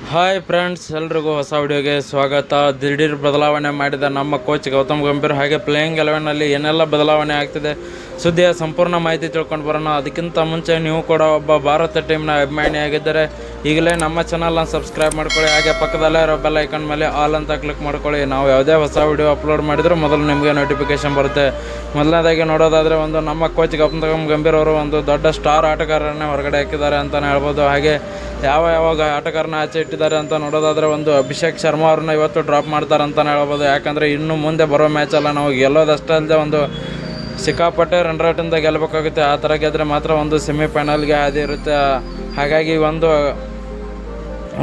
Hi friends, ಎಲ್ರಿಗೂ ಹೊಸ ವಿಡಿಯೋಗೆ ಸ್ವಾಗತ. ದಿಢೀರ್ ಬದಲಾವಣೆ ಮಾಡಿದ ನಮ್ಮ ಕೋಚ್ ಗೌತಮ್ ಗಂಭೀರ್, ಹಾಗೆ ಪ್ಲೇಯಿಂಗ್ 11ನಲ್ಲಿ ಏನೆಲ್ಲ ಬದಲಾವಣೆ ಆಗ್ತಿದೆ ಸುದ್ದಿಯ ಸಂಪೂರ್ಣ ಮಾಹಿತಿ ತಿಳ್ಕೊಂಡು ಬರೋಣ. ಅದಕ್ಕಿಂತ ಮುಂಚೆ ನೀವು ಕೂಡ ಒಬ್ಬ ಭಾರತ ಟೀಮ್ನ ಅಭಿಮಾನಿಯಾಗಿದ್ದರೆ ಈಗಲೇ ನಮ್ಮ ಚಾನಲ್ನ ಸಬ್ಸ್ಕ್ರೈಬ್ ಮಾಡ್ಕೊಳ್ಳಿ, ಹಾಗೆ ಪಕ್ಕದಲ್ಲೇ ಇರೋ ಬೆಲ್ ಐಕನ್ ಮೇಲೆ ಆಲ್ ಅಂತ ಕ್ಲಿಕ್ ಮಾಡ್ಕೊಳ್ಳಿ. ನಾವು ಯಾವುದೇ ಹೊಸ ವಿಡಿಯೋ ಅಪ್ಲೋಡ್ ಮಾಡಿದರೂ ಮೊದಲು ನಿಮಗೆ ನೋಟಿಫಿಕೇಶನ್ ಬರುತ್ತೆ. ಮೊದಲನೇದಾಗಿ ನೋಡೋದಾದರೆ ನಮ್ಮ ಕೋಚ್ ಗೌತಮ್ ಗಂಭೀರ್ ಅವರು ಒಂದು ದೊಡ್ಡ ಸ್ಟಾರ್ ಆಟಗಾರರನ್ನೇ ಹೊರಗಡೆ ಹಾಕಿದ್ದಾರೆ ಅಂತಲೇ ಹೇಳ್ಬೋದು. ಹಾಗೆ ಯಾವಾಗ ಆಟಗಾರನ ಆಚೆ ಇಟ್ಟಿದ್ದಾರೆ ಅಂತ ನೋಡೋದಾದರೆ ಅಭಿಷೇಕ್ ಶರ್ಮಾ ಅವ್ರನ್ನ ಇವತ್ತು ಡ್ರಾಪ್ ಮಾಡ್ತಾರೆ ಅಂತಲೇ ಹೇಳ್ಬೋದು. ಯಾಕಂದರೆ ಇನ್ನು ಮುಂದೆ ಬರೋ ಮ್ಯಾಚೆಲ್ಲ ನಾವು ಗೆಲ್ಲೋದಷ್ಟೇ ಅಲ್ಲದೆ ಸಿಕ್ಕಾಪಟ್ಟೆ ರನ್ ರೇಟಿಂದ ಗೆಲ್ಲಬೇಕಾಗುತ್ತೆ. ಆ ಥರ ಗೆದ್ದರೆ ಮಾತ್ರ ಸೆಮಿಫೈನಲ್ಗೆ ಹಾದಿ ಇರುತ್ತೆ. ಹಾಗಾಗಿ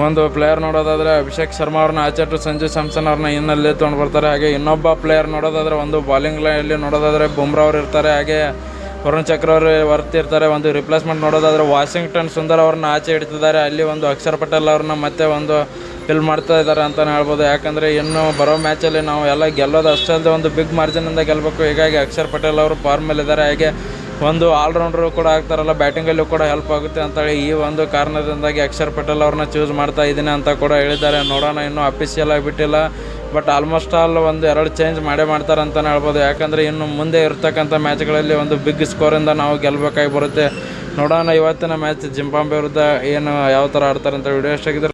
ಒಂದು ಪ್ಲೇಯರ್ ನೋಡೋದಾದರೆ ಅಭಿಷೇಕ್ ಶರ್ಮಾ ಅವ್ರನ್ನ ಆಚೆ ಇಟ್ಟು ಸಂಜು ಸ್ಯಾಮ್ಸನ್ ಅವ್ರನ್ನ ಇನ್ನಲ್ಲಿ ತೊಗೊಂಡು ಬರ್ತಾರೆ. ಹಾಗೆ ಇನ್ನೊಬ್ಬ ಪ್ಲೇಯರ್ ನೋಡೋದಾದರೆ ಬಾಲಿಂಗ್ ಲೈನಲ್ಲಿ ನೋಡೋದಾದರೆ ಬುಮ್ರಾ ಅವ್ರು ಇರ್ತಾರೆ, ಹಾಗೆ ವರುಣ್ ಚಕ್ರವರ್ತಿ ಬರ್ತಿರ್ತಾರೆ. ರಿಪ್ಲೇಸ್ಮೆಂಟ್ ನೋಡೋದಾದರೆ ವಾಷಿಂಗ್ಟನ್ ಸುಂದರ್ ಅವ್ರನ್ನ ಆಚೆ ಇಡ್ತಿದ್ದಾರೆ. ಅಲ್ಲಿ ಅಕ್ಷರ್ ಪಟೇಲ್ ಅವ್ರನ್ನ ಮತ್ತೆ ಫಿಲ್ ಮಾಡ್ತಾ ಇದ್ದಾರೆ ಅಂತಲೇ ಹೇಳ್ಬೋದು. ಯಾಕಂದರೆ ಇನ್ನು ಬರೋ ಮ್ಯಾಚಲ್ಲಿ ನಾವು ಎಲ್ಲ ಗೆಲ್ಲೋದು ಅಷ್ಟೇ ಅಲ್ಲದೆ ಬಿಗ್ ಮಾರ್ಜಿನಿಂದ ಗೆಲ್ಲಬೇಕು. ಹೀಗಾಗಿ ಅಕ್ಷರ್ ಪಟೇಲ್ ಅವರು ಫಾರ್ಮಲ್ಲಿದ್ದಾರೆ. ಹಾಗೆ ಆಲ್ರೌಂಡ್ರು ಕೂಡ ಆಗ್ತಾರಲ್ಲ, ಬ್ಯಾಟಿಂಗಲ್ಲೂ ಕೂಡ ಹೆಲ್ಪ್ ಆಗುತ್ತೆ ಅಂತೇಳಿ ಈ ಕಾರಣದಿಂದಾಗಿ ಅಕ್ಷರ್ ಪಟೇಲ್ ಅವ್ರನ್ನ ಚೂಸ್ ಮಾಡ್ತಾ ಇದ್ದೀನಿ ಅಂತ ಕೂಡ ಹೇಳಿದ್ದಾರೆ. ನೋಡೋಣ, ಇನ್ನೂ ಅಫಿಷಿಯಲ್ ಆಗಿಬಿಟ್ಟಿಲ್ಲ, ಬಟ್ ಆಲ್ಮೋಸ್ಟ್ ಆಲ್ 1-2 ಚೇಂಜ್ ಮಾಡ್ತಾರೆ ಅಂತಲೇ ಹೇಳ್ಬೋದು. ಯಾಕಂದರೆ ಇನ್ನು ಮುಂದೆ ಇರ್ತಕ್ಕಂಥ ಮ್ಯಾಚ್ಗಳಲ್ಲಿ ಬಿಗ್ ಸ್ಕೋರಿಂದ ನಾವು ಗೆಲ್ಲಬೇಕಾಗಿ ಬರುತ್ತೆ. ನೋಡೋಣ ಇವತ್ತಿನ ಮ್ಯಾಚ್ ಜಿಂಬಾಬ್ವೆ ವಿರುದ್ಧ ಯಾವ ಥರ ಆಡ್ತಾರೆ ಅಂತ. ವಿಡಿಯೋ ಎಷ್ಟಾಗಿದ್ರೆ